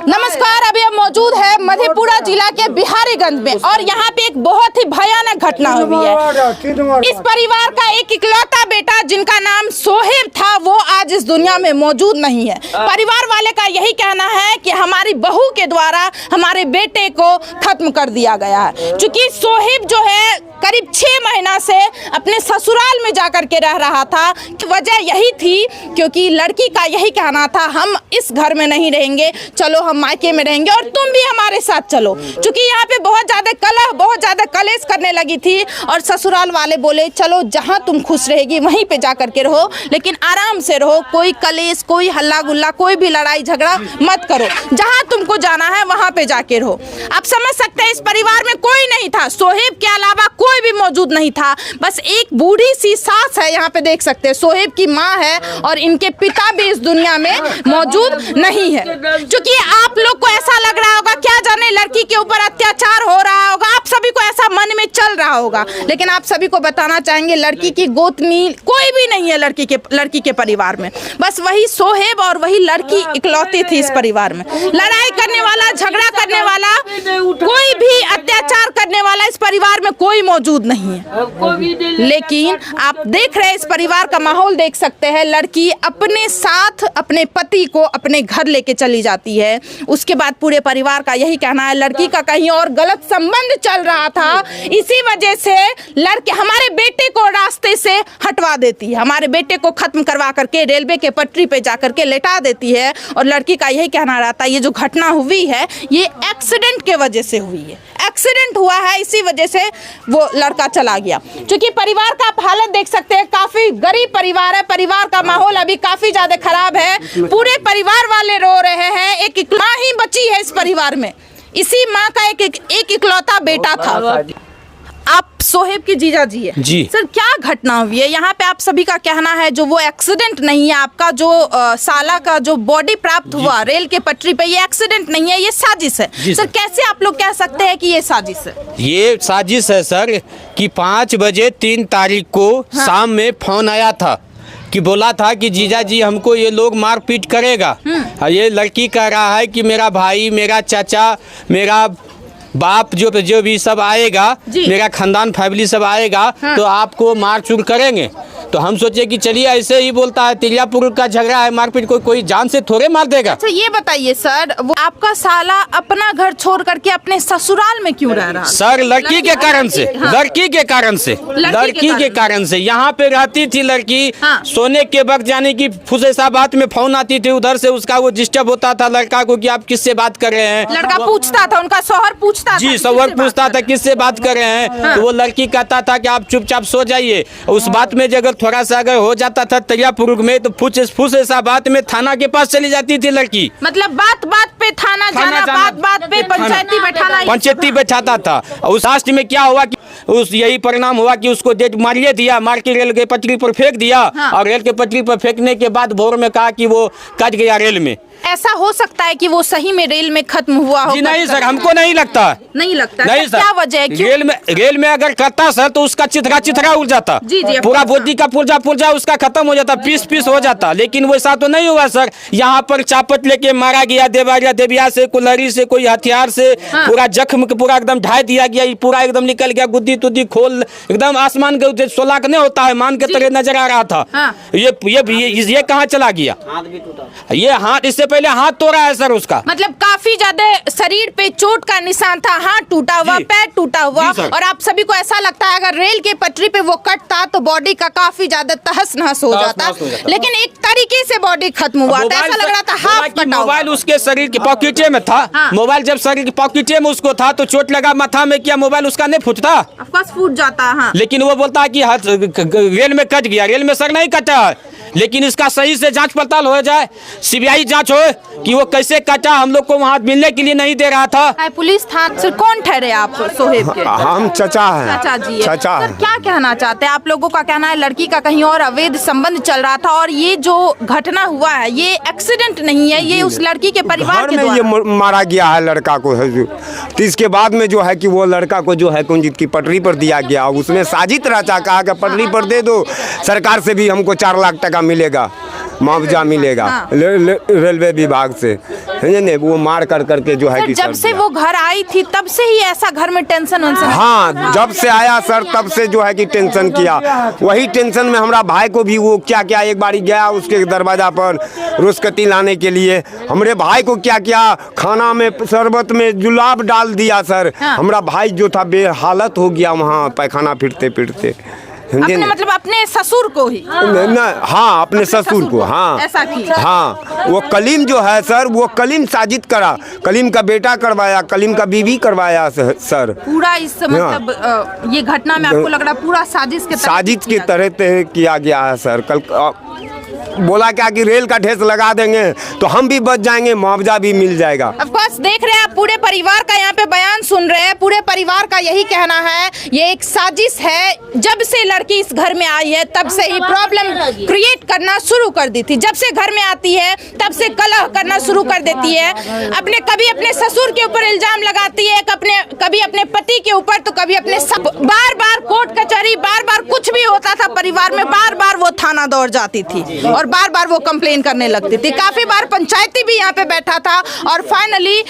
नमस्कार, अभी हम मौजूद है मधेपुरा जिला के बिहारीगंज में और यहाँ पे एक बहुत ही भयानक घटना हुई है। इस परिवार का एक इकलौता बेटा जिनका नाम सोहेब था वो आज इस दुनिया में मौजूद नहीं है। परिवार वाले का यही कहना है कि हमारी बहू के द्वारा हमारे बेटे को खत्म कर दिया गया है। चूंकि सोहेब जो है करीब 6 महीना से अपने ससुराल में जाकर के रह रहा था। वजह यही थी क्योंकि लड़की का यही कहना था हम इस घर में नहीं रहेंगे, चलो हम मायके में रहेंगे और तुम भी हमारे साथ चलो। क्योंकि यहाँ पे बहुत ज़्यादा कलेश करने लगी थी और ससुराल वाले बोले चलो जहाँ तुम खुश रहेगी वहीं पे जा करके रहो, लेकिन आराम से रहो, कोई कलेश, कोई हल्ला गुल्ला, कोई भी लड़ाई झगड़ा मत करो, जहाँ तुमको जाना है वहाँ पे जाके रहो। आप समझ सकते हैं इस परिवार में कोई नहीं था, सोहेब के अलावा कोई भी मौजूद नहीं था। बस एक बूढ़ी सी सास है, यहाँ पे देख सकते हैं सोहेब की माँ है और इनके पिता भी इस दुनिया में मौजूद नहीं है। क्योंकि आप लोग को ऐसा लग रहा होगा क्या जाने लड़की के ऊपर अत्याचार हो रहा होगा, आप सभी को ऐसा मन में चल रहा होगा, लेकिन आप सभी को बताना चाहेंगे लड़की की गोतनी कोई भी नहीं है लड़की के परिवार में। बस वही सोहेब और वही लड़की इकलौती थी इस परिवार में। लड़ाई करने वाला, झगड़ा करने वाला, कोई भी अत्याचार करने वाला इस परिवार में कोई मौजूद नहीं है। लेकिन आप देख रहे हैं इस परिवार का माहौल देख सकते हैं। लड़की अपने साथ अपने पति को अपने घर लेके चली जाती है। उसके बाद पूरे परिवार का यही कहना है लड़की का कहीं और गलत संबंध चल रहा था, इसी वजह से लड़के हमारे बेटे को रास्ते से हटवा देती है, हमारे बेटे को खत्म करवा करके रेलवे के पटरी पे जा करके लेटा देती है। और लड़की का यही कहना रहता है ये जो घटना हुई है ये एक्सीडेंट के वजह से हुई है, एक्सीडेंट हुआ है, इसी वजह से वो लड़का चला गया। क्योंकि परिवार का आप हालत देख सकते हैं, काफी गरीब परिवार है, परिवार का माहौल अभी काफी ज्यादा खराब है। पूरे परिवार वाले रो रहे हैं, एक माँ ही बची है इस परिवार में, इसी माँ का एक इकलौता बेटा था। आप सोहेब के जीजा जी है जी सर, क्या घटना हुई है यहाँ पे? आप सभी का कहना है जो वो एक्सीडेंट नहीं है, आपका जो साला का जो बॉडी प्राप्त हुआ रेल के पटरी पे, ये एक्सीडेंट नहीं है, ये साजिश है। सर कैसे आप लोग कह सकते हैं कि ये साजिश है? ये साजिश है सर कि 5 बजे 3 तारीख को शाम में फोन आया था कि बोला था कि जीजा जी हमको ये लोग मारपीट करेगा। ये लड़की कह रहा है कि मेरा भाई, मेरा चाचा, मेरा बाप जो भी सब आएगा, मेरा खानदान फैमिली सब आएगा तो आपको मार चूर करेंगे। तो हम सोचे कि चलिए ऐसे ही बोलता है, तिरियापुर का झगड़ा है, मारपीट कोई जान से थोड़े मार देगा। अच्छा ये बताइए सर, वो आपका साला अपना घर छोड़ करके अपने ससुराल में क्यों रह रहा? सर लड़की के कारण से, लड़की के कारण से यहाँ पे रहती थी लड़की। सोने के वक्त यानी कि फुसेसाबाद में फोन आती थी उधर से, उसका वो डिस्टर्ब होता था लड़का को कि आप किससे बात कर रहे हैं। लड़का पूछता था, उनका शौहर पूछता जी, शौहर पूछता था किससे बात कर रहे हैं। तो वो लड़की कहता था कि आप चुपचाप सो जाइए। उस बात में अगर थोड़ा सा अगर हो जाता था तिरियापुर में तो फुसेसाबाद में थाना के पास चली जाती थी लड़की। मतलब बात बात पे थाना जाना, बात बात पे पंचायती बैठाता था। उस लास्ट में क्या हुआ कि उस यही परिणाम हुआ कि उसको मारिए दिया, मार के रेल के पटरी पर फेंक दिया। और रेल के पटरी पर फेंकने के बाद भोर में कहा कि वो कट गया रेल में। ऐसा हो सकता है कि वो सही में रेल में खत्म हुआ हो? नहीं सर, हमको नहीं लगता। नहीं लगता? नहीं सर, क्या वजह है? रेल में अगर करता सर तो उसका चिथरा उड़ जाता, पूरा बॉडी का पुर्जा उसका खत्म हो जाता, पीस हो जाता। लेकिन वैसा तो नहीं हुआ सर। यहाँ पर चापट लेके मारा गया, देविया से, कुल्हड़ी से, कोई हथियार से पूरा जख्म पूरा एकदम ढाई दिया गया, पूरा एकदम निकल गया, गुद्दी तुद्दी खोल एकदम आसमान के सोलाकने होता है मान के तरह नजर आ रहा था। ये कहाँ चला गया? ये हाथ, इससे पहले हाथ तोड़ा है सर उसका। मतलब काफी ज्यादा शरीर पे चोट का निशान था, हाथ टूटा हुआ, पैर टूटा हुआ। और आप सभी को ऐसा लगता है अगर रेल के पटरी पे वो कटता तो बॉडी का काफी ज्यादा तहस नहस हो जाता, लेकिन एक तरीके से बॉडी खत्म हुआ था। ऐसा लग रहा था हाफ कटा। मोबाइल उसके शरीर के पॉकेटे में था। मोबाइल जब शरीर के पॉकेटे में उसको था तो चोट लगा माथा में, क्या मोबाइल उसका नहीं फूटता? ऑफ कोर्स फूट जाता। लेकिन वो बोलता है कि रेल में कट गया। रेल में सर नहीं कटा है, लेकिन इसका सही से जांच पड़ताल हो जाए, सीबीआई जांच हो कि वो कैसे कटा। हम लोग को वहाँ मिलने के लिए नहीं दे रहा था। पुलिस था सर, कौन ठहरे आप सोहेब के? हम चाचा हैं। चाचा जी है। चाचा सर क्या कहना चाहते हैं? आप लोगों का कहना है लड़की का कहीं और अवैध संबंध चल रहा था और ये जो घटना हुआ है ये एक्सीडेंट नहीं है, ये उस लड़की के परिवार के द्वारा ये मारा गया है लड़का को। तो इसके बाद में जो है कि वो लड़का को जो है कुंजित की पटरी पर दिया गया, उसमें साजिद रचा, कहा कि पटरी पर दे दो, सरकार से भी हमको 4 लाख टका मिलेगा, मुआवजा मिलेगा, रेलवे विभाग से, समझे नहीं, वो मार कर करके जो है कि जब से वो घर आई थी तब से ही ऐसा घर में टेंशन वेंशन? हाँ, जब से आया सर तब से जो है कि टेंशन किया। वही टेंशन में हमारा भाई को भी वो क्या क्या एक बारी गया उसके दरवाजा पर रुस्कती लाने के लिए, हमारे भाई को क्या क्या खाना में शरबत में जुलाब डाल दिया सर। हाँ। हमारा भाई जो था बेहालत हो गया वहाँ पैखाना फिरते फिरते। अपने मतलब अपने ससुर को ही? हाँ, अपने ससुर को। हाँ, ऐसा किया? हाँ, वो कलीम जो है सर, वो कलीम साजिद करा, कलीम का बेटा करवाया, कलीम का बीवी करवाया सर। पूरा इस मतलब ये घटना में आपको लग रहा पूरा साजिश के तरह किया गया है सर। कल बोला क्या कि रेल का ढेस लगा देंगे तो हम भी बच जाएंगे, मुआवजा भी मिल जाएगा। ऑफ कोर्स देख रहे हैं आप, पूरे परिवार का यहाँ पे बयान सुन रहे हैं। पूरे परिवार का यही कहना है ये एक साजिश है। जब से लड़की इस घर में आई है तब से ही प्रॉब्लम क्रिएट करना शुरू कर दी थी। जब से घर में आती है तब से कलह करना शुरू कर देती है। कभी अपने ससुर के ऊपर इल्जाम लगाती है, कभी अपने पति के ऊपर, तो कभी अपने सब। बार बार कोर्ट कचहरी, बार बार कुछ भी होता था परिवार में, बार बार वो थाना दौड़ जाती थी और बार बार वो कंप्लेन करने लगती थी। काफी बार पंचायती भी यहाँ पे बैठा था और फाइनली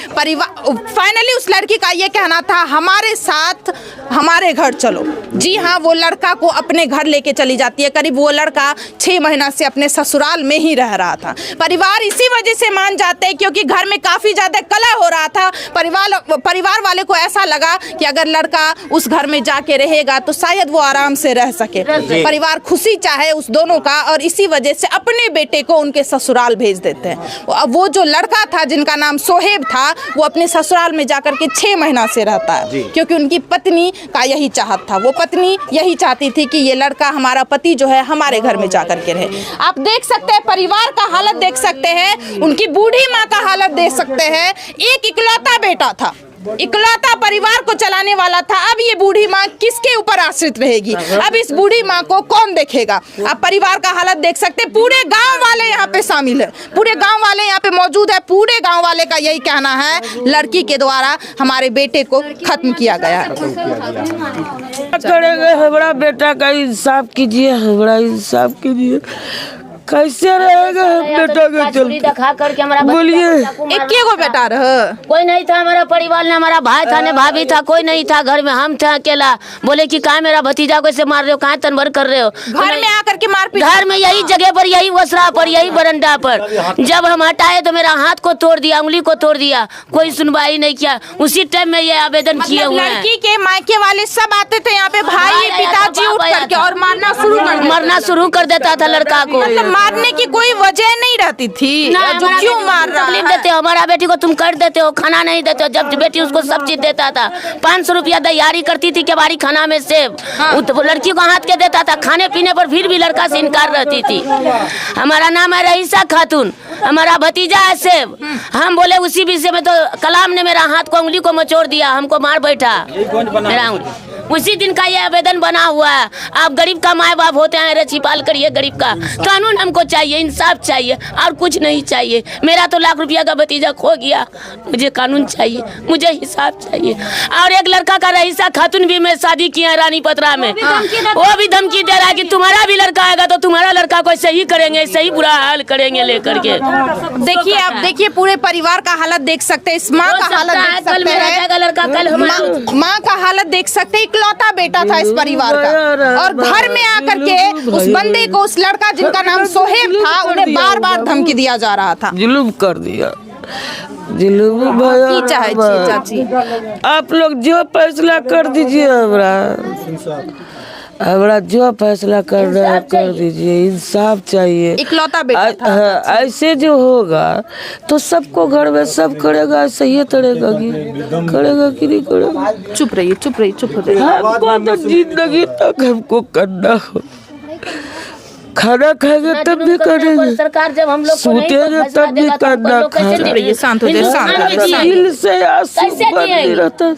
उस लड़की का ये कहना था हमारे साथ हमारे घर चलो। जी हाँ, वो लड़का को अपने घर लेके चली जाती है। करीब वो लड़का 6 महीना से अपने ससुराल में ही रह रहा था। परिवार इसी वजह से मान जाते हैं क्योंकि घर में काफी ज्यादा कलह हो रहा था। परिवार वाले को ऐसा लगा कि अगर लड़का उस घर में जाके रहेगा तो शायद वो आराम से रह सके। परिवार खुशी चाहे उस दोनों का और इसी वजह से अपने बेटे को उनके ससुराल भेज देते हैं। अब वो जो लड़का था जिनका नाम सोहेब था वो अपने ससुराल में जाकर के 6 महीना से रहता है क्योंकि उनकी पत्नी का यही चाहत था। वो पत्नी यही चाहती थी कि ये लड़का हमारा पति जो है हमारे घर में जाकर के रहे। आप देख सकते हैं परिवार का हालत देख सकते हैं, उनकी बूढ़ी माँ का हालत देख सकते हैं। एक इकलौता बेटा था, इकलौता परिवार को चलाने वाला था। अब ये बूढ़ी माँ किसके ऊपर आश्रित रहेगी? अब इस बूढ़ी माँ को कौन देखेगा? आप परिवार का हालत देख सकते हैं। पूरे गांव वाले यहाँ पे शामिल है, पूरे गांव वाले यहाँ पे मौजूद है। पूरे गांव वाले का यही कहना है लड़की के द्वारा हमारे बेटे को खत्म किया गया है। करेंगे हमारा बेटा का इंसाफ कीजिए, हमारा इंसाफ कीजिए। कैसे रहेगा बेटा के चलते? दिखा करके हमारा बोलिए। एक को बेटा रह, कोई नहीं था हमारा परिवार ने, हमारा भाई था, ने भाभी था, कोई नहीं था घर में। हम थे अकेला। बोले कि कहाँ मेरा भतीजा को ऐसे मार रहे हो, कहाँ तनबर कर रहे हो? घर में आकर के मारपीट? घर में यही जगह पर, यही वसरा पर, यही बरंडा पर। जब हम हटाए तो मेरा हाथ को तोड़ दिया, उंगली को तोड़ दिया, कोई सुनवाई नहीं किया। उसी टाइम में ये आवेदन किए हुए हैं। लड़की के मायके वाले सब आते थे यहाँ पे, भाई पिताजी उठ करके और मारना शुरू कर देता था लड़का को। मारने की कोई वजह नहीं रहती थी ना, जो क्यों मार रहा तकलीफ देते हो? हमारा बेटी को तुम कर देते हो, खाना नहीं देते हो। जब बेटी उसको सब चीज देता था, 500 रुपया तैयारी करती थी के बारी खाना में सेब, तो लड़की को हाथ के देता था खाने पीने पर, फिर भी लड़का से इनकार रहती थी। हमारा नाम है रईसा खातून, हमारा भतीजा है सेब। हम बोले उसी विषय में तो कलाम ने मेरा हाथ को उंगली को मचोड़ दिया, हमको मार बैठा मेरा उंगली। उसी दिन का ये आवेदन बना हुआ है। आप गरीब का माए बाप होते हैं, रची पाल करिए गरीब का। कानून हमको चाहिए, इंसाफ चाहिए और कुछ नहीं चाहिए। मेरा तो लाख रुपया का भतीजा खो गया, मुझे कानून चाहिए, मुझे हिसाब चाहिए। और एक लड़का का रईसा खातून भी मैं शादी किया है रानी पतरा में, वो भी धमकी दे रहा है कि तुम्हारा भी लड़का आएगा तो तुम्हारा लड़का को ऐसे ही करेंगे, ऐसे ही बुरा हाल करेंगे लेकर के। देखिए आप देखिए पूरे परिवार का हालत देख सकते हैं, इस माँ का हालत देख सकते हैं, लड़का कल माँ का हालत देख सकते हैं। इकलौता बेटा था इस परिवार का और घर में आकर के उस बंदे को, उस लड़का जिनका नाम सोहेब था, उन्हें बार बार धमकी दिया जा रहा था। जुल्म कर दिया, जुल्म की चाहे चाची आप लोग जो फैसला कर दीजिए, हमारा जो फैसला कर रहा है कर दीजिए। इंसाफ चाहिए। इकलौता बेटा था। ऐसे जो होगा तो सबको घर में सब करेगा, सही करेगा कि नहीं करेगा? चुप रहिए, चुप रहिए, चुप रहिए। हमको तो जिंदगी तक हमको करना हो, खाना खाएंगे तब भी करेंगे, सरकार जब हम लोग सोतेंगे तब भी करना, शांत हो जाइए, शांत हो जाइए, दिल से आंसू बंद नहीं रहता।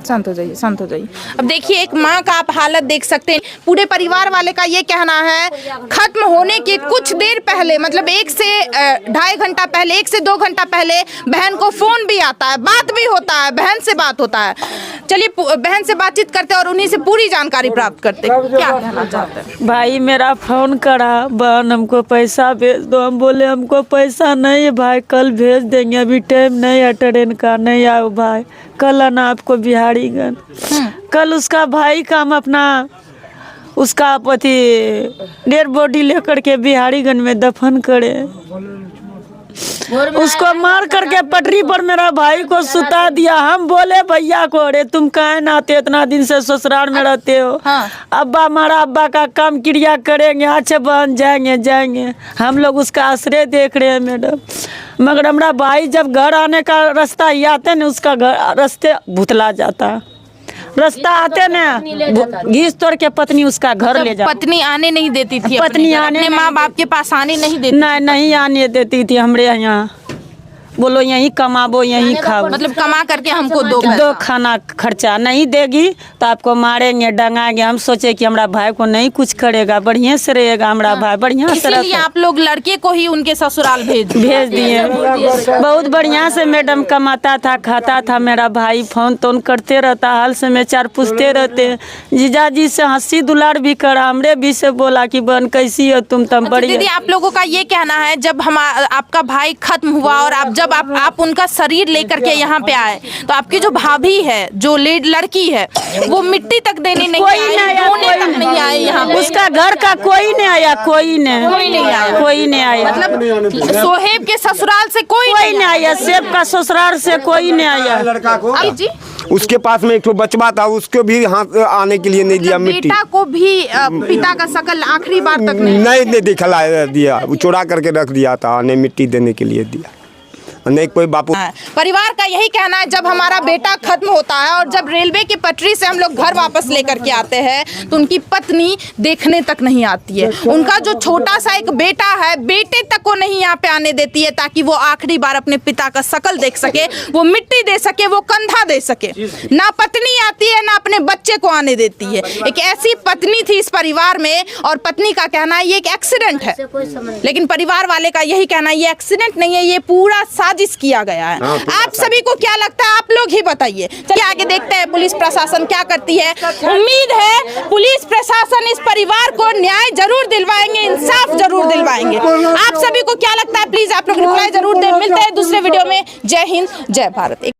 शांत हो जाइए, शांत हो जाइए। अब देखिए एक माँ का आप हालत देख सकते हैं। पूरे परिवार वाले का ये कहना है खत्म होने के कुछ देर पहले, मतलब 1 से 2.5 घंटा पहले, 1 से 2 घंटा पहले बहन को फोन भी आता है, बात भी होता है, बहन से बात होता है। चलिए बहन से बातचीत करते और उन्हीं से पूरी जानकारी प्राप्त करते। क्या कहना चाहते हैं? भाई मेरा फोन करा, बहन हमको पैसा भेज दो। हम बोले हमको पैसा नहीं है भाई, कल भेज देंगे, अभी टाइम नहीं है ट्रेन का, नहीं आओ भाई, कल आना आपको बिहारीगंज। कल उसका भाई का हम अपना उसका पति डेड बॉडी लेकर के बिहारीगंज में दफन करे। उसको मार करके पटरी पर मेरा भाई को सुता दिया। हम बोले भैया को, अरे तुम कहाँ ना आते, इतना दिन से ससुराल में रहते हो। हाँ। अब्बा हमारा अब्बा का काम क्रिया करेंगे, अच्छा बहन जाएंगे। हम लोग उसका आश्रय देख रहे हैं मैडम, मगर हमारा भाई जब घर आने का रास्ता ही आते न, उसका घर रास्ते भुतला जाता। रास्ता आते न घीस तोड़ के पत्नी उसका घर ले जा। पत्नी आने नहीं देती थी, पत्नी आने माँ बाप के पास आने नहीं देती। नहीं आने देती थी हमरे यहाँ। बोलो यहीं कमाबो यहीं खाओ, मतलब कमा करके हमको दो खाना खर्चा नहीं देगी तो आपको मारेंगे डंगाएंगे। हम सोचे कि हमारा भाई को नहीं कुछ करेगा, बढ़िया से रहेगा हमारा भाई, बढ़िया से। इसीलिए आप लोग लड़के को ही उनके ससुराल भेज दिए। बहुत बढ़िया से मैडम कमाता था, खाता था मेरा भाई। फोन तोन करते रहता, हाल समाचार पूछते रहते। जीजाजी से हंसी दुलार भी करा, हमरे भी से बोला कि बहन कैसी हो तुम, बढ़िया। दीदी आप लोगों का ये कहना है जब आपका भाई खत्म हुआ और आप उनका शरीर लेकर के यहाँ पे आए तो आपकी जो भाभी है, जो लड़की है, वो मिट्टी तक देने नहीं आई, रोने तक नहीं आए यहाँ पे। उसका घर का कोई नहीं आया, कोई नहीं आया। मतलब सोहेब के ससुराल से कोई नहीं आया, सेब का ससुराल से कोई नहीं आया। लड़का को जी उसके पास में एक तो बचवा था, उसको भी हाथ आने के लिए नहीं दिया। मिट्टी बेटा को भी पिता का शकल आखिरी बार तक नहीं दिखला दिया, वो चुरा करके रख दिया था, नहीं मिट्टी देने के लिए दिया, नहीं कोई बापू। परिवार का यही कहना है जब हमारा बेटा खत्म होता है और जब रेलवे की पटरी से हम लोग घर वापस लेकर के आते हैं तो उनकी पत्नी देखने तक नहीं आती है। उनका जो छोटा सा एक बेटा है, बेटे तक को नहीं यहाँ पे आने देती है ताकि वो आखिरी बार अपने पिता का शकल देख सके, वो मिट्टी दे सके, वो कंधा दे सके। ना पत्नी आती है ना अपने बच्चे को आने देती है। एक ऐसी पत्नी थी इस परिवार में और पत्नी का कहना है ये एक एक्सीडेंट है, लेकिन परिवार वाले का यही कहना है ये एक्सीडेंट नहीं है, ये पूरा साजिश किया गया है। आप सभी को क्या लगता है, आप लोग ही बताइए। चलिए आगे देखते हैं पुलिस प्रशासन क्या करती है। उम्मीद है पुलिस प्रशासन इस परिवार को न्याय जरूर दिलवाएंगे, इंसाफ जरूर दिलवाएंगे। आप सभी को क्या लगता है प्लीज आप लोग रिप्लाई जरूर दें। मिलते हैं दूसरे वीडियो में। जय हिंद, जय भारत।